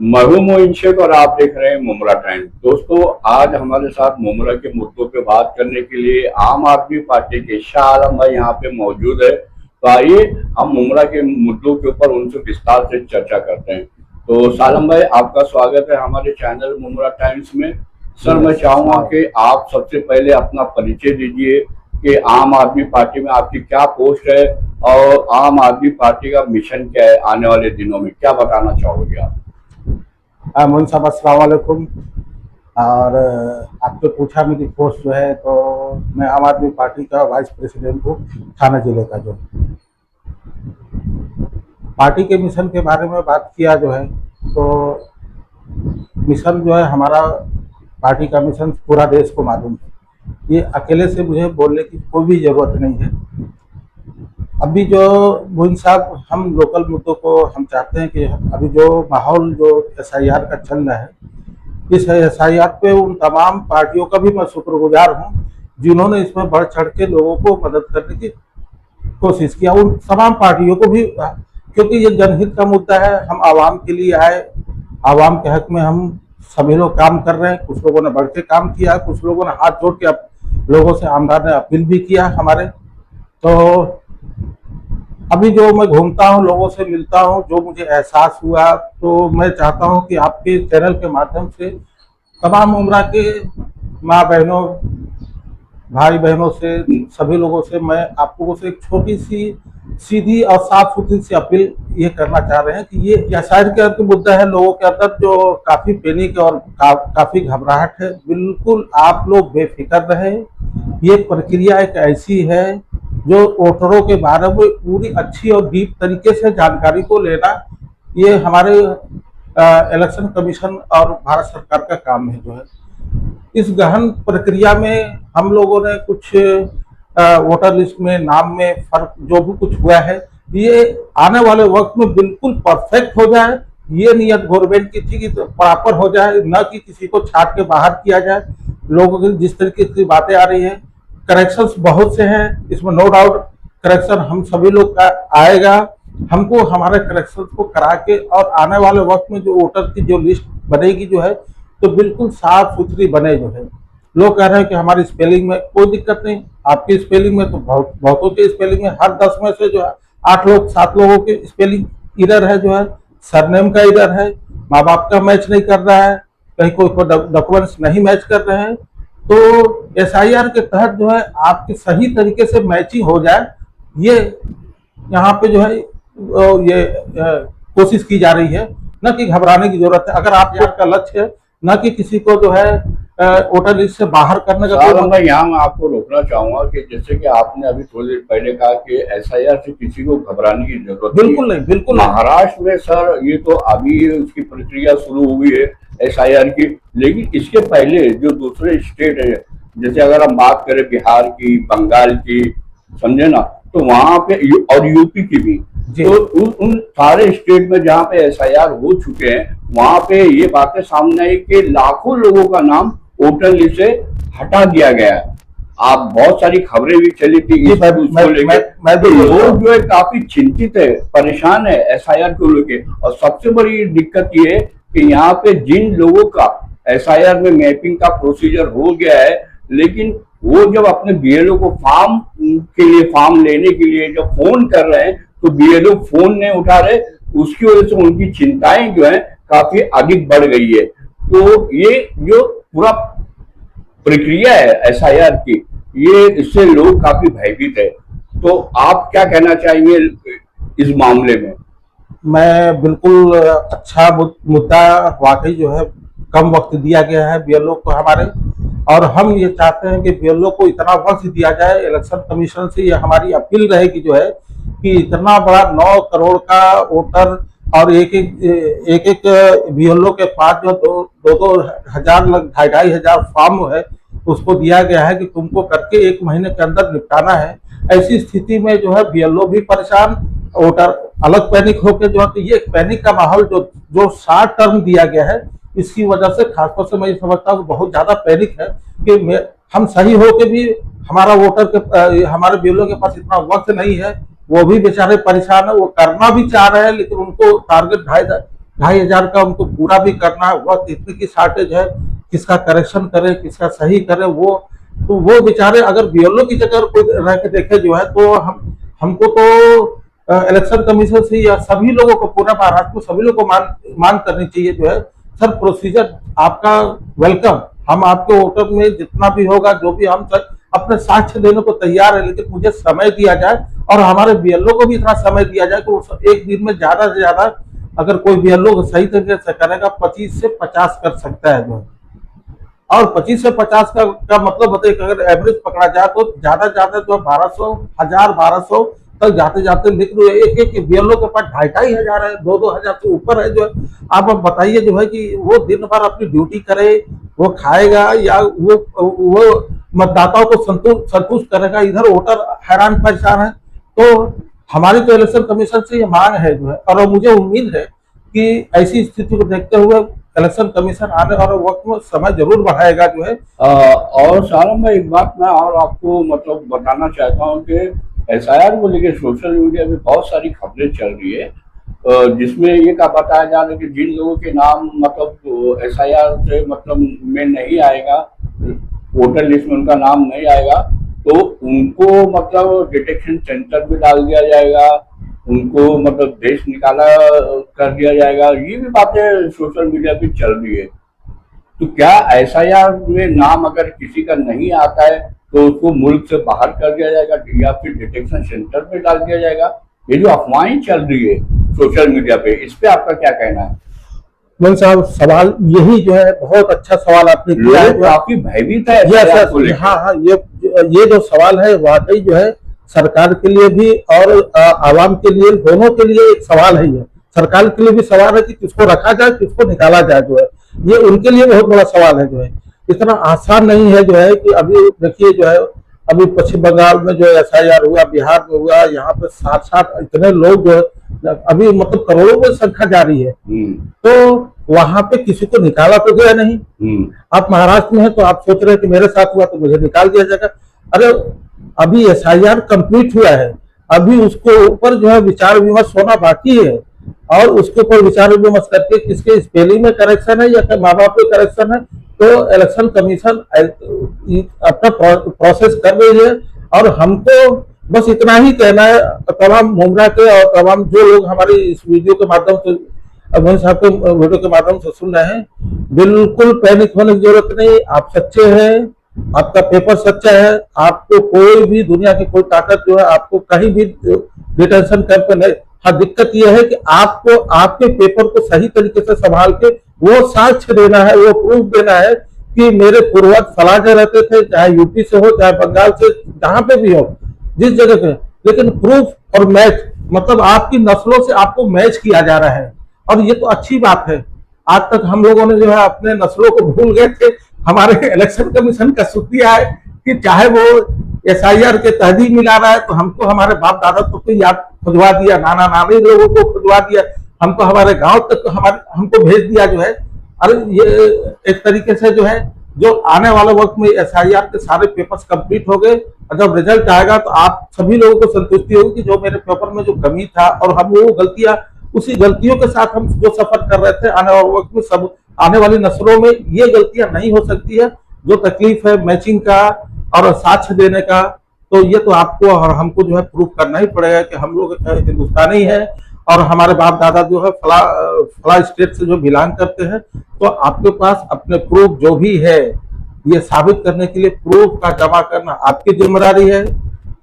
मैं हूं मोइन शेख और आप देख रहे हैं मुमरा टाइम। दोस्तों, आज हमारे साथ मुमरा के मुद्दों पे बात करने के लिए आम आदमी पार्टी के शाह आलम भाई यहाँ पे मौजूद है। तो आइए हम मुमरा के मुद्दों के ऊपर उनसे विस्तार से चर्चा करते हैं। तो शाह आलम भाई, आपका स्वागत है हमारे चैनल मुमरा टाइम्स में। सर, मैं चाहूंगा कि आप सबसे पहले अपना परिचय दीजिए कि आम आदमी पार्टी में आपकी क्या पोस्ट है और आम आदमी पार्टी का मिशन क्या है आने वाले दिनों में, क्या बताना चाहोगे आप? मोइन साहब, अस्सलाम वालेकुम। और आपने पूछा मेरी पोस्ट जो है, तो मैं आम आदमी पार्टी का वाइस प्रेसिडेंट हूँ थाना जिले का। जो पार्टी के मिशन के बारे में बात किया जो है, तो मिशन जो है हमारा पार्टी का मिशन पूरा देश को मालूम है। ये अकेले से मुझे बोलने की कोई भी ज़रूरत नहीं है। अभी जो मोइन साहब, हम लोकल मुद्दों को हम चाहते हैं कि अभी जो माहौल जो SIR का चल रहा है, इस SIR पे उन तमाम पार्टियों का भी मैं शुक्रगुजार हूँ जिन्होंने इसमें बढ़ चढ़ के लोगों को मदद करने की कोशिश किया। उन तमाम पार्टियों को भी, क्योंकि ये जनहित का मुद्दा है। हम आवाम के लिए आए, आवाम के हक में हम सभी लोग काम कर रहे हैं। कुछ लोगों ने बढ़ के काम किया, कुछ लोगों ने हाथ जोड़ के लोगों से आमदार ने अपील भी किया हमारे। तो अभी जो मैं घूमता हूँ, लोगों से मिलता हूँ, जो मुझे एहसास हुआ, तो मैं चाहता हूँ कि आपके चैनल के माध्यम से तमाम उम्र के माँ बहनों, भाई बहनों से, सभी लोगों से मैं आप लोगों से एक छोटी सी सीधी और साफ सुथरी सी अपील ये करना चाह रहे हैं कि ये शायद के अंदर मुद्दा है, लोगों के अंदर जो काफ़ी पैनिक और काफ़ी घबराहट है। बिल्कुल आप लोग बेफिक्र रहे। ये प्रक्रिया एक ऐसी है जो वोटरों के बारे में पूरी अच्छी और डीप तरीके से जानकारी को लेना, ये हमारे इलेक्शन कमीशन और भारत सरकार का काम है। जो है इस गहन प्रक्रिया में हम लोगों ने कुछ वोटर लिस्ट में नाम में फर्क जो भी कुछ हुआ है, ये आने वाले वक्त में बिल्कुल परफेक्ट हो जाए। ये नियत गवर्नमेंट की थी कि तो प्रॉपर हो जाए, न कि किसी को छाट के बाहर किया जाए। लोगों की जिस तरीके की बातें आ रही हैं, करेक्शंस बहुत से हैं, इसमें नो डाउट करेक्शन हम सभी लोग का आएगा। हमको हमारे करेक्शंस को करा के और आने वाले वक्त में जो वोटर की जो लिस्ट बनेगी जो है, तो बिल्कुल साफ सुथरी बने। जो है लोग कह रहे हैं कि हमारी स्पेलिंग में कोई दिक्कत नहीं, आपकी स्पेलिंग में तो बहुतों के स्पेलिंग में हर 10 में से जो है 8 लोग 7 लोगों के स्पेलिंग इरर है। जो है सरनेम का इरर है, माँ बाप का मैच नहीं कर रहा है, कहीं कोई डॉक्यूमेंट्स नहीं मैच कर रहे हैं। तो SIR के तहत जो है आपके सही तरीके से मैचिंग हो जाए, ये यहाँ पे जो है ये कोशिश की जा रही है। न कि घबराने की जरूरत है। अगर आपका लक्ष्य है न कि किसी को जो है वोटर लिस्ट से बाहर करने का। यहाँ मैं आपको रोकना चाहूंगा कि जैसे कि आपने अभी थोड़ी देर पहले कहा कि SIR से किसी को घबराने की जरूरत बिल्कुल नहीं, बिल्कुल। महाराष्ट्र में सर ये तो अभी उसकी प्रक्रिया शुरू हुई है SIR की, लेकिन इसके पहले जो दूसरे स्टेट है, जैसे अगर हम बात करें बिहार की, बंगाल की, समझे ना, तो वहां पे और यूपी की भी, तो उन सारे स्टेट में जहाँ पे SIR हो चुके हैं, वहां पे ये बातें सामने आई कि लाखों लोगों का नाम वोटर लिस्ट से हटा दिया गया। आप बहुत सारी खबरें भी चली थी उसको लेकर। लोग जो है काफी चिंतित है, परेशान है SIR को लेकर। और सबसे बड़ी दिक्कत ये है कि यहाँ पे जिन लोगों का SIR में मैपिंग का प्रोसीजर हो गया है, लेकिन वो जब अपने BLO को फॉर्म लेने के लिए जब फोन कर रहे हैं, तो BLO फोन नहीं उठा रहे। उसकी वजह से उनकी चिंताएं जो है काफी अधिक बढ़ गई है। तो ये जो पूरा प्रक्रिया है SIR की, ये इससे लोग काफी भयभीत है। तो आप क्या कहना चाहेंगे इस मामले में? मैं बिल्कुल अच्छा मुद्दा, वाकई जो है कम वक्त दिया गया है BLO को हमारे, और हम ये चाहते हैं कि BLO को इतना वक्त दिया जाए। इलेक्शन कमीशन से ये हमारी अपील रहेगी जो है कि इतना बड़ा 9 करोड़ का वोटर और एक BLO के पास जो 2-2 हजार 2,500 फॉर्म है, उसको दिया गया है कि तुमको करके 1 महीने के अंदर निपटाना है। ऐसी स्थिति में जो है BLO भी परेशान, वोटर अलग पैनिक होकर जो है, तो ये पैनिक का माहौल जो शॉर्ट टर्म दिया गया है, इसकी वजह से खासतौर से मैं ये समझता हूँ बहुत ज्यादा पैनिक है कि हम सही हो के भी हमारा हमारे BLO के पास इतना वक्त नहीं है। वो भी बेचारे परेशान है, वो करना भी चाह रहे हैं, लेकिन उनको टारगेट 2,500 का उनको पूरा भी करना है, वह इतनी की शॉर्टेज है, किसका करेक्शन करे किसका सही करे वो, तो वो बेचारे अगर बीएलओ की जगह कोई रह के देखे जो है तो हमको तो इलेक्शन कमीशन से या सभी लोगों को, पूरा महाराष्ट्र को सभी लोगों को मांग करनी चाहिए जो है, सर प्रोसीजर आपका वेलकम, हम आपके वोटर में जितना भी होगा जो भी हम सर अपने साक्ष्य देने को तैयार है, लेकिन मुझे समय दिया जाए और हमारे बीएलओ को भी इतना समय दिया जाए कि वो एक दिन में ज्यादा से ज्यादा अगर कोई बीएलओ सही तरीके से करेगा 25 से 50 कर सकता है जो, और 25 से 50 का मतलब बताइए कि अगर एवरेज पकड़ा जाए तो ज्यादा ज्यादा जो 1200 1000 1200 तक जाते जाते, लेकिन एक एक बीएलओ के पास 2,500 है, 2,000 से ऊपर है जो है। आप अब बताइए जो है कि वो दिन भर अपनी ड्यूटी करे, वो खाएगा या वो मतदाताओं को संतुष्ट करेगा, इधर वोटर हैरान परेशान है। तो हमारी तो इलेक्शन कमीशन से ये मांग है जो है, और मुझे उम्मीद है कि ऐसी स्थिति को देखते हुए इलेक्शन कमीशन आने वाले वक्त में समय जरूर बढ़ाएगा जो है। और सारंग भाई, एक बात मैं और आपको मतलब बताना चाहता हूँ कि एसआईआर को लेकर सोशल मीडिया पे बहुत सारी खबरें चल रही है, जिसमें ये का बताया जा रहा है कि जिन लोगों के नाम मतलब एसआईआर से मतलब में नहीं आएगा, वोटर लिस्ट में उनका नाम नहीं आएगा, तो उनको मतलब डिटेक्शन सेंटर में डाल दिया जाएगा, उनको मतलब देश निकाला कर दिया जाएगा। ये भी बातें सोशल मीडिया पे चल रही है। तो क्या एसआईआर में नाम अगर किसी का नहीं आता है तो उसको मुल्क से बाहर कर दिया जाएगा या फिर डिटेक्शन सेंटर में डाल दिया जाएगा? ये जो अफवाहें चल रही है सोशल मीडिया पे, इस पे आपका क्या कहना है? मोहन साहब, सवाल यही जो है बहुत अच्छा सवाल आपने किया है, काफी भयभीत है। हाँ, ये जो सवाल है वाकई जो है सरकार के लिए भी और आवाम के लिए, दोनों के लिए एक सवाल है। ये सरकार के लिए भी सवाल है कि किसको रखा जाए किसको निकाला जाए जो है, ये उनके लिए बहुत बड़ा सवाल है जो है। इतना आसान नहीं है जो है कि अभी देखिए जो है, अभी पश्चिम बंगाल में जो एसआईआर हुआ, बिहार में हुआ, यहाँ पे साथ साथ इतने लोग जो है अभी मतलब करोड़ों में संख्या जारी है, तो वहां पे किसी को निकाला तो गया नहीं। आप महाराष्ट्र में है तो आप सोच रहे हैं कि मेरे साथ हुआ तो मुझे निकाल दिया जाएगा। अरे अभी एसआईआर कंप्लीट हुआ है, अभी उसको ऊपर जो है विचार विमर्श होना बाकी है, और उसके ऊपर विचार विमर्श करके किसके स्पेलिंग में करेक्शन है या माँ बाप में करेक्शन है, तो इलेक्शन कमीशन अपना प्रोसेस कर रही है। और हमको बस इतना ही कहना है तमाम मुमरा के और तमाम जो लोग हमारी इस वीडियो के माध्यम से, मोहन साहब के वीडियो के माध्यम से सुन रहे हैं, बिल्कुल पैनिक होने की जरूरत नहीं। आप सच्चे हैं, आपका पेपर सच्चा है, आपको कोई भी दुनिया की कोई ताकत जो है आपको कहीं भी डिटेंशन कैंप में नहीं। हाँ, दिक्कत यह है कि आपको आपके पेपर को सही तरीके से संभाल के वो साक्ष्य देना है, वो प्रूफ देना है कि मेरे पूर्वज फला जगह रहते थे, चाहे यूपी से हो चाहे बंगाल से, जहां पे भी हो, जिस जगह पे, लेकिन प्रूफ और मैच मतलब आपकी नस्लों से आपको मैच किया जा रहा है, और ये तो अच्छी बात है। आज तक हम लोगों ने जो है अपने नस्लों को भूल गए थे। हमारे इलेक्शन कमीशन का शुक्रिया है कि चाहे वो एसआईआर के तहदीद मिला रहा है, तो हमको हमारे बाप दादा तो याद खुदवा दिया, नाना नानी लोगों को खुदवा दिया, हमको हमारे गांव तक हमको भेज दिया जो है। अरे ये एक तरीके से जो है, जो आने वाले वक्त में एसआईआर के सारे पेपर्स कंप्लीट हो गए, और जब रिजल्ट आएगा तो आप सभी लोगों को संतुष्टि होगी कि जो मेरे पेपर में जो कमी था और हम वो गलतियां, उसी गलतियों के साथ हम जो सफर कर रहे थे, आने वाले वक्त में सब आने वाली नस्लों में ये गलतियां नहीं हो सकती है। जो तकलीफ है मैचिंग का और साक्ष्य देने का, तो ये तो आपको और हमको जो है प्रूफ करना ही पड़ेगा कि हम लोग हिंदुस्तानी है और हमारे बाप दादा जो है फला स्टेट से जो बिलोंग करते हैं। तो आपके पास अपने प्रूफ जो भी है, ये साबित करने के लिए प्रूफ का जमा करना आपकी जिम्मेदारी है।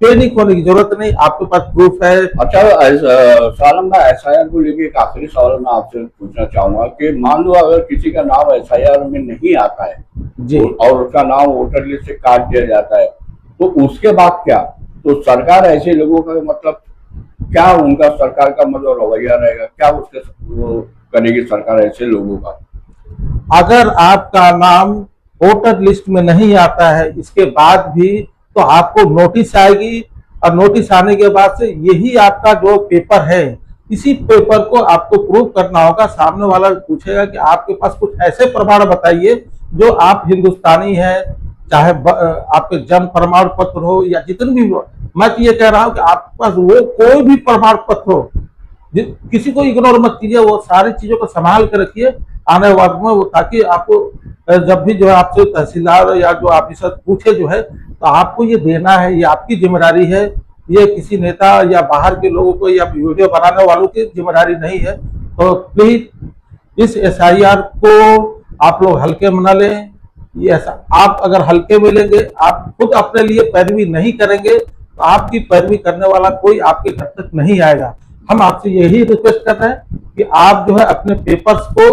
पैनिक होने की जरूरत नहीं, आपके पास प्रूफ है। अच्छा सालम भाई, एसआईआर को लेके एक आखिरी सवाल मैं आपसे पूछना चाहूंगा कि मान लो अगर किसी का नाम एसआईआर में नहीं आता है जी, और उसका नाम वोटर लिस्ट से काट दिया जाता है, तो उसके बाद क्या? तो सरकार ऐसे लोगों का मतलब क्या, उनका सरकार का मतलब रवैया रहेगा क्या, उसके वो करेगी सरकार ऐसे लोगों का? अगर आपका नाम वोटर लिस्ट में नहीं आता है इसके बाद भी, तो आपको नोटिस आएगी, और नोटिस आने के बाद से यही आपका जो पेपर है, इसी पेपर को आपको प्रूव करना होगा। सामने वाला पूछेगा कि आपके पास कुछ ऐसे प्रमाण बताइए जो आप हिंदुस्तानी है, चाहे आपके जन्म प्रमाण पत्र हो या जितने भी हो। मैं तो ये कह रहा हूं कि आपके पास वो कोई भी प्रमाण पत्र हो किसी को इग्नोर मत कीजिए, वो सारी चीजों को संभाल के रखिए आने वक्त में, वो ताकि आपको जब भी जो है आपसे तहसीलदार या जो ऑफिसर पूछे जो है, तो आपको ये देना है, ये आपकी जिम्मेदारी है, ये किसी नेता या बाहर के लोगों को या वीडियो बनाने वालों की जिम्मेदारी नहीं है। तो प्लीज इस एसआईआर को आप लोग हल्के में न लें। ये ऐसा आप अगर हल्के में लेंगे, आप खुद अपने लिए पैरवी नहीं करेंगे, तो आपकी पैरवी करने वाला कोई आपके घर तक नहीं आएगा। हम आपसे यही रिक्वेस्ट कर रहे हैं कि आप जो है अपने पेपर्स को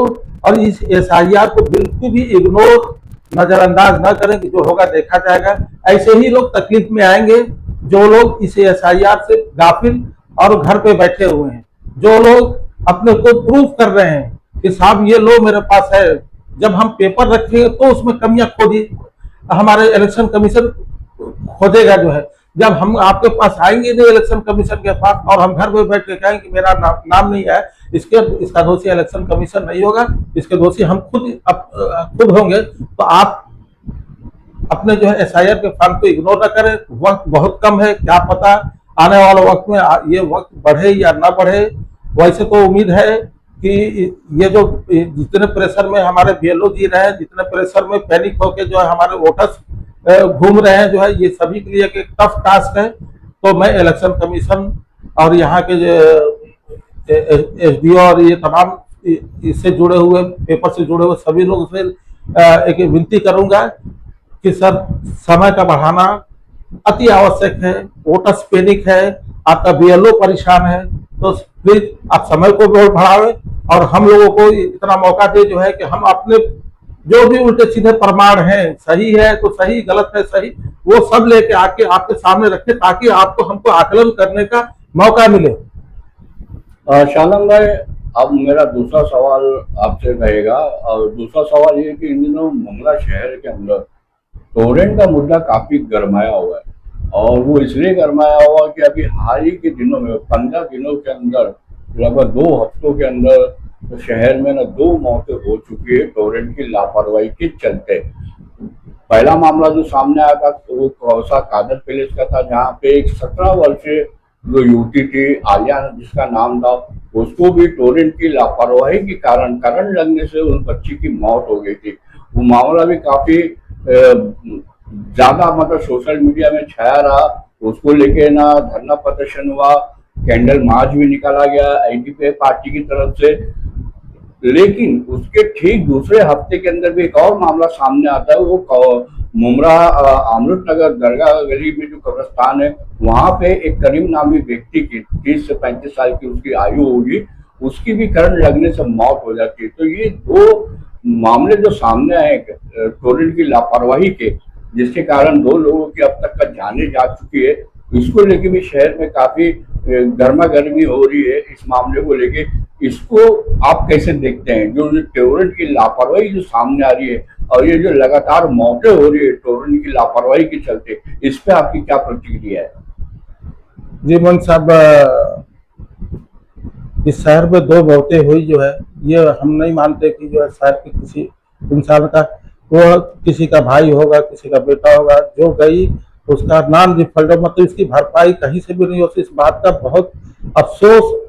और इस एसआईआर को बिल्कुल भी इग्नोर, नजरअंदाज न करें कि जो होगा देखा जाएगा। ऐसे ही लोग तकलीफ में आएंगे जो लोग इस एसआईआर से गाफिल और घर पे बैठे हुए हैं, जो लोग अपने को प्रूव कर रहे हैं कि साहब ये लो मेरे पास है। जब हम पेपर रखेंगे तो उसमें कमियां खोजी हमारे इलेक्शन कमीशन खोजेगा जो है। जब हम आपके पास आएंगे नहीं इलेक्शन कमीशन के पास, और हम घर पे बैठ के कहेंगे कि मेरा नाम नहीं है, इसका दोषी इलेक्शन कमीशन नहीं होगा, इसके दोषी हम खुद होंगे, तो आप अपने जो है एसआईआर के फॉर्म को इग्नोर न करें। वक्त बहुत कम है, क्या पता आने वाले वक्त में ये वक्त बढ़े या ना बढ़े। वैसे तो उम्मीद है कि ये जो जितने प्रेशर में हमारे बीएलओ जी रहे हैं, जितने प्रेशर में पैनिक होकर जो है हमारे वोटर्स घूम रहे हैं, जो है ये सभी के लिए एक टफ टास्क है। तो मैं इलेक्शन कमीशन और यहाँ के एसडीओ और ये तमाम इससे जुड़े हुए, पेपर से जुड़े हुए सभी लोग से एक विनती करूंगा कि सर समय का बढ़ाना अति आवश्यक है। वोटर्स पैनिक है, आपका बीएलओ परेशान है, तो प्लीज आप समय को भी बढ़ावे और हम लोगों को इतना मौका दे जो है कि हम अपने जो भी उल्टे सीधे प्रमाण हैं, सही है तो सही, गलत है सही, वो सब लेके आके आपके सामने रखें ताकि आपको हमको आकलन करने का मौका मिले। शानम भाई, अब मेरा दूसरा सवाल आपसे रहेगा, और दूसरा सवाल ये कि इन दिनों मंगला शहर के अंदर टोरेंट का मुद्दा काफी गरमाया हुआ है, और वो इसलिए गरमाया हुआ कि अभी हाल ही के दिनों में 15 दिनों के अंदर, लगभग 2 हफ्तों के अंदर तो शहर में ना 2 मौतें हो चुकी है टोरेंट की लापरवाही के चलते। पहला मामला जो सामने आया था वो कौसा कादर पैलेस का था, जहाँ पे एक 17 वर्षीय जो युवती थी आलिया जिसका नाम था, उसको भी टोरेंट की लापरवाही के कारण करंट लगने से उस बच्ची की मौत हो गई थी। वो मामला भी काफी ज्यादा मतलब सोशल मीडिया में छाया रहा। उसको लेके ना धरना प्रदर्शन हुआ, कैंडल मार्च भी निकाला गया आईडीपीआई पार्टी की तरफ से। लेकिन उसके ठीक दूसरे हफ्ते के अंदर भी एक और मामला सामने आता है। वो मुमरा अमृतनगर दरगाह गली में जो कब्रिस्तान है, वहां पे एक करीम नामी व्यक्ति की 30 से 35 साल की उसकी आयु होगी, उसकी भी करंट लगने से मौत हो जाती है। तो ये 2 मामले जो सामने आए टोरेंट की लापरवाही के, जिसके कारण 2 लोगों की अब तक का जाने जा चुकी है, इसको लेके भी शहर में काफी गर्मा गर्मी हो रही है इस मामले को लेके। इसको आप कैसे देखते हैं, जो टोरेंट की लापरवाही जो सामने आ रही है और ये जो लगातार मौतें हो रही है टोरेंट की लापरवाही के चलते, इस पे आपकी क्या प्रतिक्रिया है? जी मोहन साहब, इस शहर में 2 मौतें हुई जो है, ये हम नहीं मानते कि जो है शहर के किसी इंसान का, वो किसी का भाई होगा, किसी का बेटा होगा, जो गई उसका नॉन रिफंड मतलब इसकी भरपाई कहीं से भी नहीं होती। इस बात का बहुत अफसोस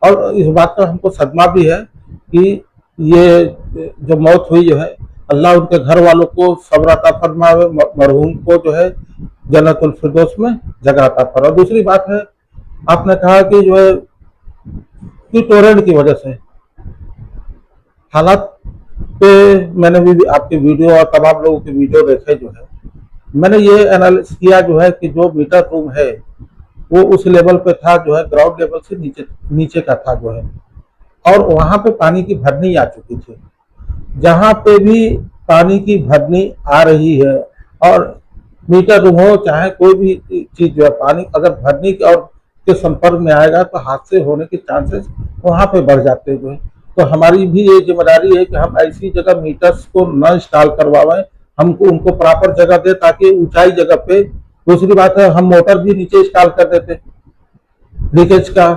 और इस बात का हमको सदमा भी है कि ये जो मौत हुई जो है, अल्लाह उनके घर वालों को सब्र अता फरमावे, मरहूम को जो है जन्नतुल फिरदौस में जगह अता फरमावे। और दूसरी बात है, आपने कहा कि जो है कि टोरेंट की वजह से हालात पे मैंने भी आपके वीडियो और तमाम लोगों के वीडियो देखे जो है, मैंने ये एनालिसिस किया जो है कि जो मीटर रूम है वो उस लेवल पे था जो है, ग्राउंड लेवल से नीचे का था जो है, और वहां पे पानी की भरनी आ चुकी थी। जहां पे भी पानी की भरनी आ रही है, और मीटर रूम हो चाहे कोई भी चीज जो है, पानी अगर भरनी और के संपर्क में आएगा तो हादसे होने के चांसेस वहां पे बढ़ जाते हैं जो है। तो हमारी भी ये जिम्मेदारी है कि हम ऐसी जगह मीटर्स को न इंस्टॉल करवाएं, हमको उनको प्रॉपर जगह दे ताकि ऊंचाई जगह पे। दूसरी बात है, हम मोटर भी नीचे इंस्टॉल कर देते लीकेज का,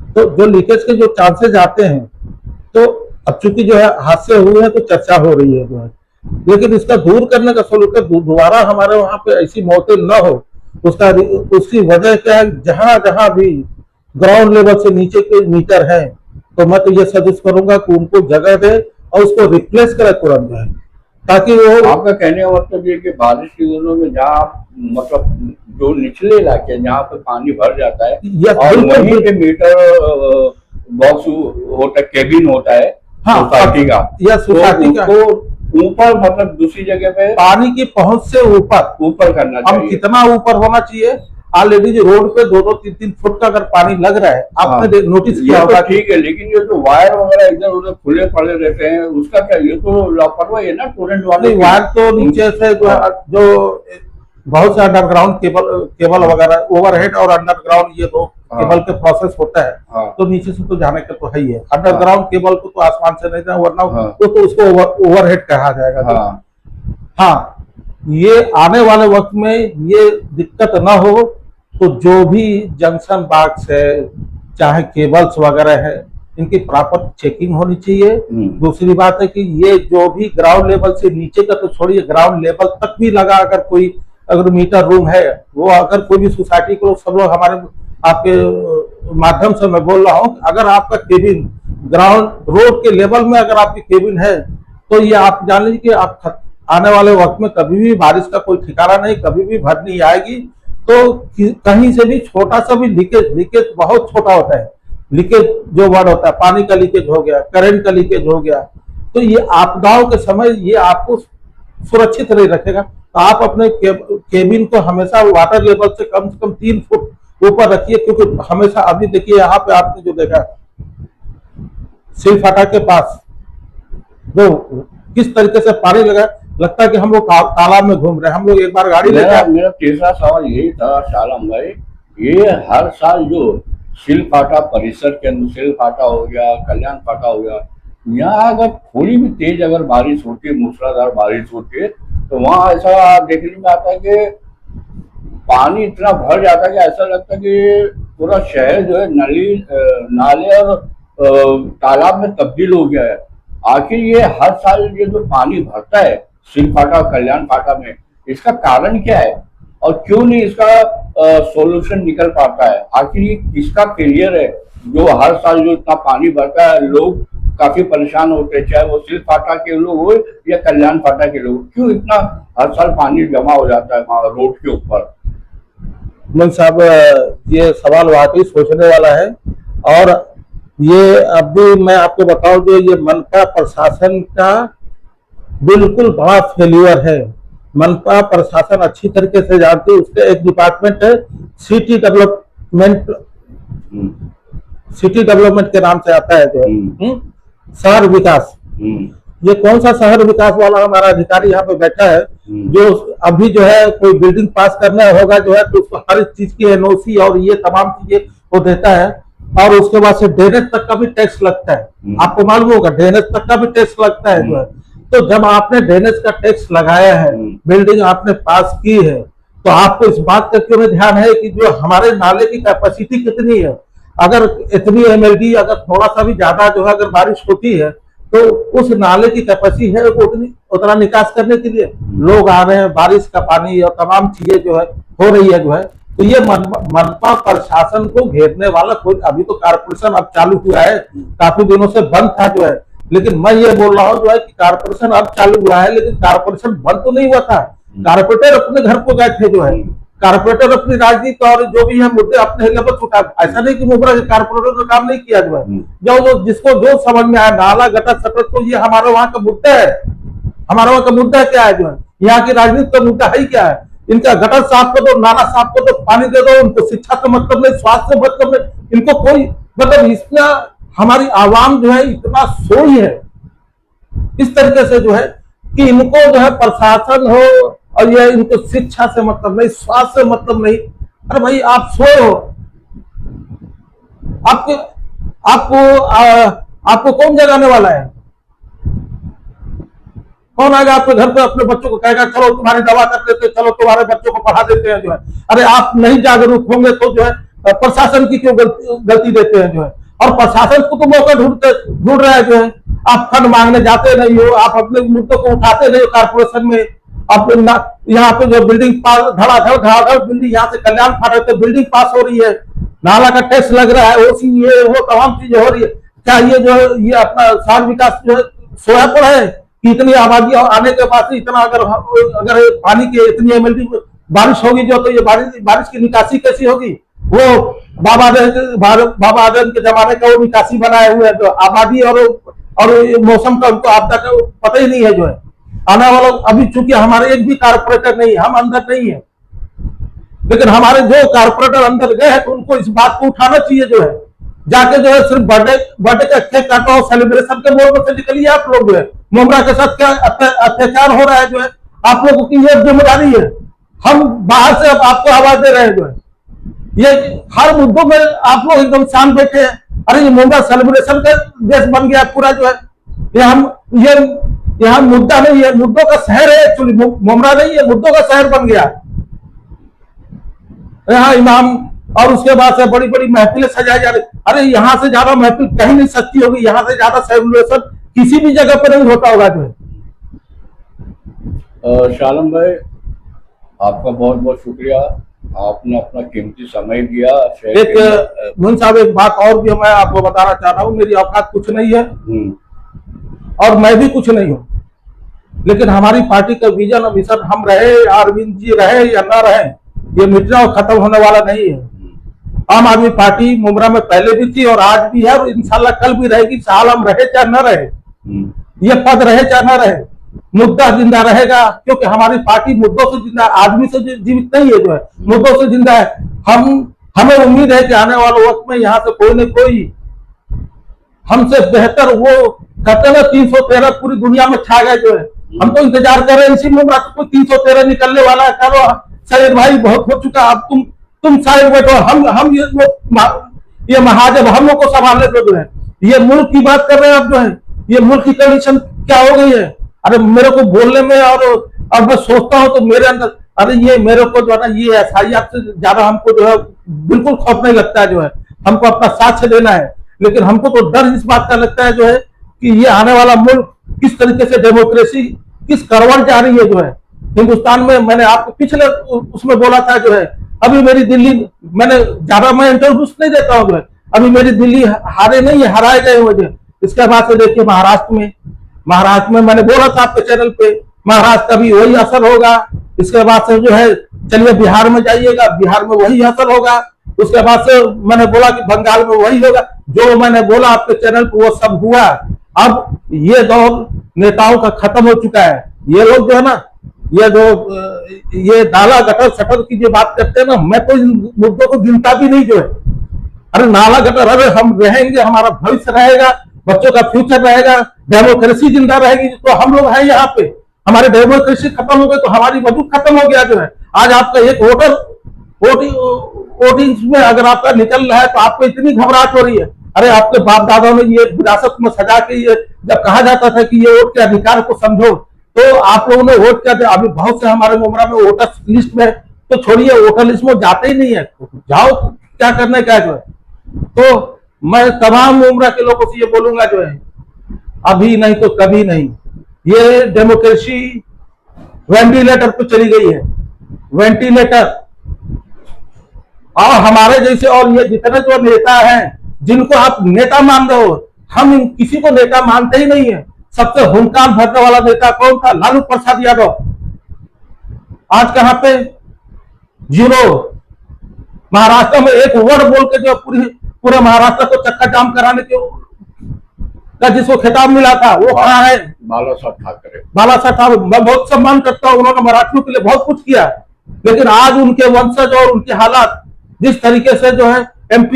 तो जो लीकेज के जो चांसेस आते हैं, तो अब चूंकि जो है हादसे हुए हैं तो चर्चा हो रही है जो है, लेकिन इसका दूर करने का सोल्यूशन, दोबारा हमारे वहां पे ऐसी मौतें न हो, उसकी वजह क्या है, जहां जहां भी ग्राउंड लेवल से नीचे के मीटर है, तो मैं तो ये सजेस्ट करूंगा कि उनको जगह दे और उसको रिप्लेस करे तुरंत जो है, ताकि वो आपका कहने का मतलब ये कि बारिश के दिनों में जहाँ मतलब जो निचले इलाके हैं जहाँ पे पानी भर जाता है यस, और बिल्कुल, वहीं पे मीटर बॉक्स होता है, केबिन होता है हाँ, सोसाइटी का, या सोसाइटी का उसको ऊपर मतलब दूसरी जगह पे पानी की पहुंच से ऊपर करना हम चाहिए। कितना ऊपर होना चाहिए। ऑलरेडी जो रोड पे 2-2, 3-3 फुट का अगर पानी लग रहा है, आपने नोटिस ये किया तो होगा। ठीक है, लेकिन ये जो वायर वगैरह इधर उधर खुले पड़े रहते हैं उसका क्या, ये तो लापरवाही है ना टूरेंट वाले नहीं, की। वायर तो नीचे से जो बहुत से अंडरग्राउंड केबल वगैरह, ओवरहेड और अंडरग्राउंड, ये दो केबल के प्रोसेस होता है, हाँ। तो नीचे से तो जाने का तो है ही है। अंडरग्राउंड केबल को तो आसमान से नहीं जाए, वरना हाँ। तो उसको ओवरहेड कहा जाएगा। हाँ। हाँ, ये आने वाले वक्त में ये दिक्कत ना हो, तो जो भी जंक्शन बॉक्स है, चाहे केबल्स वगैरह है, इनकी प्रॉपर चेकिंग होनी चाहिए। दूसरी बात है कि ये जो भी ग्राउंड लेवल से नीचे का तो छोड़िए, ग्राउंड लेवल तक भी लगा, अगर मीटर रूम है, वो अगर कोई भी सोसाइटी को सब लोग हमारे आपके माध्यम से मैं बोल रहा हूँ, अगर आपका केबिन ग्राउंड रोड के लेवल में अगर आपकी केबिन है, तो ये आप जान लीजिए कि आप आने वाले वक्त में कभी भी बारिश का कोई ठिकाना नहीं, कभी भी भरनी आएगी तो कहीं से भी छोटा सा भी लीकेज बहुत छोटा होता है, लीकेज जो वर्ड होता है, पानी का लीकेज हो गया, करंट का लीकेज हो गया, तो ये आपदाओं के समय ये आपको सुरक्षित नहीं रखेगा। तो आप अपने केबिन को हमेशा वाटर लेवल से कम 3 फुट ऊपर रखिए, क्योंकि हमेशा अभी देखिए यहाँ पे आपने जो देखा सिलफाटा के पास जो किस तरीके से पानी लगा, लगता है कि हम लोग तालाब में घूम रहे हैं। हम लोग एक बार गाड़ी लेकर, मेरा तीसरा सवाल यही था शालम भाई, ये हर साल जो सिलफाटा परिसर के अंदर, सिलफाटा हो गया, कल्याण फाटा हो गया, यहाँ अगर थोड़ी भी तेज अगर बारिश होती है, मूसलाधार बारिश होती है, तो वहाँ ऐसा देखने में आता है कि पानी इतना भर जाता है कि ऐसा लगता है कि पूरा शहर जो है नाले और तालाब में तब्दील हो गया है। आखिर ये हर साल ये जो पानी भरता है सिलफाटा कल्याण फाटा में, इसका कारण क्या है और क्यों नहीं इसका सॉल्यूशन निकल पाता है? आखिर ये किसका फेलियर है जो हर साल जो इतना पानी भरता है, लोग काफी परेशान होते हैं, चाहे वो सिलफाटा के लोग हो या कल्याण फाटा के लोग, क्यों इतना हर साल पानी जमा हो जाता है वहां रोड के ऊपर? मन साहब, ये सवाल वाकई सोचने वाला है, और ये अभी मैं आपको बताऊं, जो ये मनपा प्रशासन का बिल्कुल बड़ा फेलियर है। मनपा प्रशासन अच्छी तरीके से जानती है, उसका एक डिपार्टमेंट है सिटी डेवलपमेंट के नाम से आता है, जो शहर विकास। ये कौन सा शहर विकास वाला हमारा अधिकारी यहाँ पे बैठा है, जो अभी जो है कोई बिल्डिंग पास करना होगा जो है, तो उसको हर चीज की एनओसी और ये तमाम चीजें वो देता है, और उसके बाद से ड्रेनेज तक का भी टैक्स लगता है। आपको मालूम होगा ड्रेनेज तक का भी टैक्स लगता है जो है। तो जब आपने ड्रेनेज का टैक्स लगाया है, बिल्डिंग आपने पास की है, तो आपको इस बात का क्यों ध्यान है कि जो हमारे नाले की कैपेसिटी कितनी है? अगर इतनी एमएलडी अगर थोड़ा सा भी ज्यादा जो है अगर बारिश होती है, तो उस नाले की कैपेसिटी है उतना निकास करने के लिए लोग आ रहे हैं, बारिश का पानी और तमाम चीजें जो है हो रही है जो है। तो ये मनपा प्रशासन को घेरने वाला कोई, अभी तो कारपोरेशन अब चालू हुआ है, काफी दिनों से बंद था जो है, लेकिन मैं ये बोल रहा हूँ जो है कि कारपोरेशन अब चालू हुआ है, लेकिन कारपोरेशन बंद तो नहीं हुआ था। कारपोरेटर अपने घर को गए थे जो है, कारपोरेटर अपनी राजनीति और जो भी है मुद्दे अपने लेवल उठा, ऐसा नहीं कि मुबरा कारपोरेटर ने काम नहीं किया जो है। जो जिसको जो समझ में आया, नाला गटर सटर, तो ये हमारे वहां का मुद्दा है। हमारे वहां का मुद्दा क्या है जो है, यहाँ की राजनीति का मुद्दा है क्या है? इनका गटर साफ कर दो, नाला साफ कर दो, पानी दे दो, उनको शिक्षा से मतलब नहीं, स्वास्थ्य से मतलब नहीं, इनको कोई मतलब, इसमें हमारी आवाम जो है इतना सोई है इस तरीके से जो है कि इनको जो है प्रशासन हो और ये इनको शिक्षा से मतलब नहीं, स्वास्थ्य से मतलब नहीं। अरे भाई आप सोए हो, आपको कौन जगाने वाला है? कौन आएगा आपके घर पे अपने बच्चों को कहेगा चलो तुम्हारी दवा कर देते, चलो तुम्हारे बच्चों को पढ़ा देते हैं जो है? अरे आप नहीं जागरूक होंगे तो जो है प्रशासन की क्यों गलती देते हैं जो है? और प्रशासन को तो मौका ढूंढ रहा है जो है। आप फंड मांगने जाते नहीं हो, आप अपने मुद्दों को उठाते नहीं हो कारपोरेशन में। अब यहाँ पे जो बिल्डिंग पास धड़ाधड़ बिल्डिंग, यहाँ से कल्याण फाटे तो बिल्डिंग पास हो रही है, नाला का टैक्स लग रहा है, ओसी ये वो तमाम चीजें हो रही है। क्या ये जो ये अपना शहर विकास जो है सोया पड़ा है कि इतनी आबादी आने के बाद इतना अगर पानी की इतनी एमएलडी बारिश होगी जो, तो ये बारिश की निकासी कैसी होगी? वो बाबा आदम के जमाने का वो निकासी बनाए हुए है, तो आबादी और मौसम का उनको आपदा का पता ही नहीं है जो है। आने वाला अभी चूंकि हमारे एक भी कारपोरेटर नहीं, हम अंदर नहीं है, लेकिन हमारे जो कारपोरेटर अंदर गए हैं तो उनको इस बात को उठाना चाहिए जो है। जाके जो है सिर्फ बर्थडे का केक काटो और सेलिब्रेशन के मोड में से निकलिए आप लोग जो है। मुमरा के साथ क्या अत्याचार हो रहा है जो है, आप लोगों की ये जिम्मेदारी है। हम बाहर से अब आपको आवाज दे रहे हैं जो है, ये हर मुद्दों में आप लोग एकदम शांत बैठे हैं। अरे ये मुमरा सेलिब्रेशन का देश बन गया पूरा जो है। यहाँ मुद्दा नहीं है, मुद्दों का शहर है एक्चुअली, मुमरा नहीं है, मुद्दों का शहर बन गया। यहाँ इमाम और उसके बाद से बड़ी बड़ी महफिलें सजाई जा रही। अरे यहाँ से ज्यादा महफिल कहीं नहीं सस्ती होगी, यहाँ से ज्यादा सेलिब्रेशन किसी भी जगह पर नहीं होता होगा जो है। शालम भाई, आपका बहुत बहुत शुक्रिया, आपने अपना कीमती समय दिया। एक मोहन साहब, एक बात और भी मैं आपको बताना चाह रहा हूँ। मेरी औकात कुछ नहीं है और मैं भी कुछ नहीं हूँ, लेकिन हमारी पार्टी का विजन और मिशन, हम रहे अरविंद जी रहे या न रहे, ये मिटना और खत्म होने वाला नहीं है। आम आदमी पार्टी मुमरा में पहले भी थी और आज भी है और इंशाल्लाह कल भी रहेगी, साल हम रहे चाहे न रहे, ये पद रहे चाहे न रहे, मुद्दा जिंदा रहेगा। क्योंकि हमारी पार्टी मुद्दों से जिंदा, आदमी से जीवित नहीं है जो है, मुद्दों से जिंदा है। हमें उम्मीद है कि आने वाले वक्त में यहाँ से कोई न कोई हमसे बेहतर, वो कहते ना 313 पूरी दुनिया में छा गए जो है। हम तो इंतजार कर रहे हैं इसी मुमरा से कोई 313 निकलने वाला है। करो सैयद भाई, बहुत हो चुका, अब तुम साइड बैठो, हम ये महाजन हम लोग को संभालने पे जो है। ये मुल्क की बात कर रहे हैं आप जो है, ये मुल्क की कंडीशन क्या हो गई है। अरे मेरे को बोलने में और मैं सोचता हूँ तो मेरे अंदर, अरे ये मेरे को जो है ना, ये एसआईआर से ज्यादा हमको जो है बिल्कुल खौफ नहीं लगता है जो है। हमको अपना साक्ष्य देना है, लेकिन हमको तो डर इस बात का लगता है जो है कि ये आने वाला मुल्क किस तरीके से डेमोक्रेसी किस करवट जा रही है जो है हिंदुस्तान में। मैंने आपको पिछले उसमें बोला था जो है, अभी मेरी दिल्ली, मैंने ज्यादा मैं इंटरव्यूज नहीं देता हूँ जो है, अभी मेरी दिल्ली हारे नहीं है, हराए गए मुझे। इसके बाद से देखिए महाराष्ट्र में मैंने बोला था आपके चैनल पे, महाराष्ट्र का भी वही असर होगा। इसके बाद से जो है चलिए बिहार में जाइएगा, बिहार में वही असर होगा। उसके बाद से मैंने बोला कि बंगाल में वही होगा। जो मैंने बोला आपके चैनल पे वो सब हुआ। अब ये दौर नेताओं का खत्म हो चुका है। ये लोग जो है ना, ये नाला गटर सटर की जो बात करते हैं ना, मैं तो इन मुद्दों को गिनता भी नहीं जो है। अरे नाला गटर, अरे हम रहेंगे, हमारा भविष्य रहेगा, बच्चों का फ्यूचर रहेगा, डेमोक्रेसी जिंदा रहेगी तो हम लोग हैं यहाँ पे। हमारी डेमोक्रेसी खत्म हो गई तो हमारी वजूद खत्म हो गया जो है। आज आपका एक वोटिंग में अगर आपका निकल रहा है तो आपको इतनी घबराहट हो रही है। अरे आपके बाप दादाओं ने ये विरासत में सजा के, ये जब कहा जाता था कि ये वोट के अधिकार को समझो, तो आप लोगों ने वोट किया था। अभी बहुत से हमारे मुमरा में वोटर लिस्ट में, तो छोड़िए वोटर लिस्ट में जाते ही नहीं है, जाओ क्या करने का जो है। तो मैं तमाम मुमरा के लोगों से ये बोलूंगा जो है, अभी नहीं तो कभी नहीं, ये डेमोक्रेसी वेंटिलेटर पे चली गई है, वेंटिलेटर। और हमारे जैसे और ये जितने जो नेता हैं जिनको आप नेता मान रहे हो, हम किसी को नेता मानते ही नहीं है। सबसे हुंकार भरने वाला नेता कौन था? लालू प्रसाद यादव। आज कहां पे? जीरो। महाराष्ट्र में एक वर्ड बोल के जो पूरे महाराष्ट्र को चक्का जाम कराने के जिसको खिताब मिला था, वो कहाँ है? बाला साहब ठाकरे। बाला साहब ठाकरे, मैं बहुत सम्मान करता हूँ, उन्होंने मराठियों के लिए बहुत कुछ किया। लेकिन आज उनके वंशज और उनके हालात जिस तरीके से जो है, MP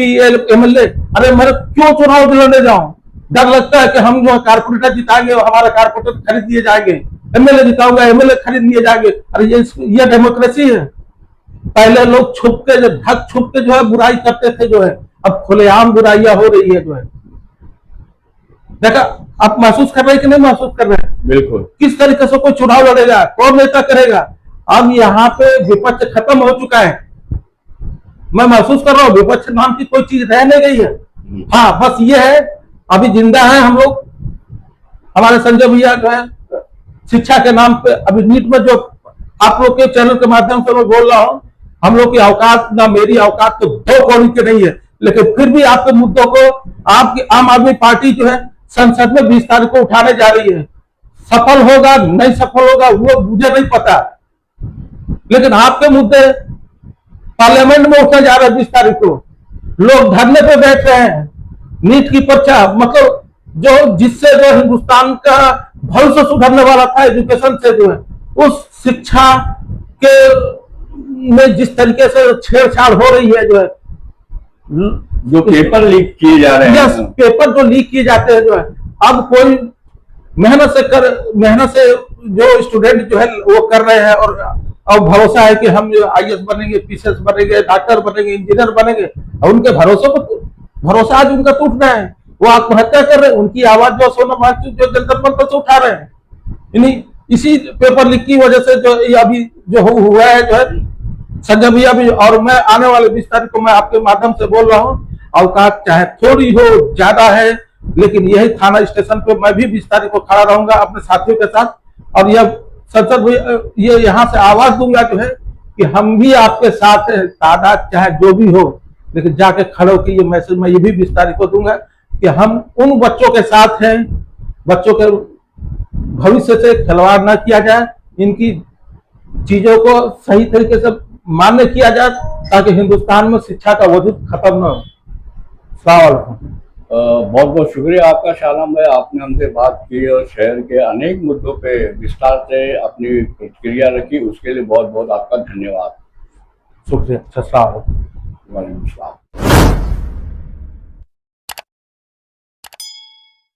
MLA, अरे मैं क्यों चुनाव लड़ने जाऊं? डर लगता है कि हम जो कारपोरेटर जिताएंगे हमारे कारपोरेटर खरीद लिए जाएंगे, MLA जिताऊंगा MLA खरीद लिए जाएंगे। अरे ये डेमोक्रेसी है। पहले लोग छुप के ढक छुप के जो है बुराई करते थे जो है, अब खुलेआम बुराइयां हो रही है जो है। देखा आप महसूस कर रहे हैं कि नहीं महसूस कर रहे हैं? बिल्कुल। किस तरीके से कोई चुनाव लड़ेगा, कौन नेता करेगा? अब यहाँ पे विपक्ष खत्म हो चुका है। मैं महसूस कर रहा हूँ विपक्ष नाम की कोई चीज रह नहीं गई है। हाँ, बस ये है, अभी जिंदा है हम लोग। हमारे संजय भैया जो है शिक्षा के नाम पे, अभी नीट में जो आप लोग के चैनल के माध्यम से मैं बोल रहा हूँ, हम लोग की औकात ना मेरी औकात तो 2 कौड़ी के नहीं है, लेकिन फिर भी आपके मुद्दों को आपकी आम आदमी पार्टी जो है संसद में 20 तारीख को उठाने जा रही है। सफल होगा नहीं सफल होगा वो मुझे नहीं पता, लेकिन आपके मुद्दे पार्लियामेंट में उठने जा रहे हैं 20 तारीख को। लोग धरने पे बैठ रहे हैं। नीट की परीक्षा मतलब जो जिससे जो हिंदुस्तान का भविष्य सुधरने वाला था एजुकेशन से जो है, उस शिक्षा के में जिस तरीके से छेड़छाड़ हो रही है जो है, जो पेपर लीक किए जा रहे हैं, पेपर जो लीक किए जाते हैं जो है, अब कोई मेहनत से जो स्टूडेंट जो है वो कर रहे हैं और अब भरोसा है कि हम IAS बनेंगे, PCS बनेंगे, डॉक्टर बनेंगे, इंजीनियर बनेंगे, और उनके भरोसा आज उनका टूट रहा है। वो आत्महत्या कर रहे हैं, उनकी आवाज जो सोना जो जंतर मंतर से उठा रहे हैं। इसी पेपर लीक की वजह से जो अभी जो हुआ है जो है संजय भैया भी, और मैं आने वाले 20 तारीख को मैं आपके माध्यम से बोल रहा हूँ, औकात चाहे थोड़ी हो ज्यादा है, लेकिन यही थाना स्टेशन पे मैं भी 20 तारीख को खड़ा रहूंगा अपने साथियों के साथ, और यह संसद ये यहाँ से आवाज दूंगा जो है कि हम भी आपके साथ हैं, तादाद चाहे जो भी हो, लेकिन जाके खड़े होकर ये मैसेज मैं ये भी 20 तारीख को दूंगा कि हम उन बच्चों के साथ हैं, बच्चों के भविष्य से खिलवाड़ न किया जाए, इनकी चीजों को सही तरीके से मान्य किया जाए ताकि हिंदुस्तान में शिक्षा का वजूद खत्म न हो। बहुत बहुत शुक्रिया आपका शालम भाई, आपने हमसे बात की और शहर के अनेक मुद्दों पे विस्तार से अपनी प्रतिक्रिया रखी, उसके लिए बहुत बहुत आपका धन्यवाद। शुक्रिया। वालेकुम सलाम।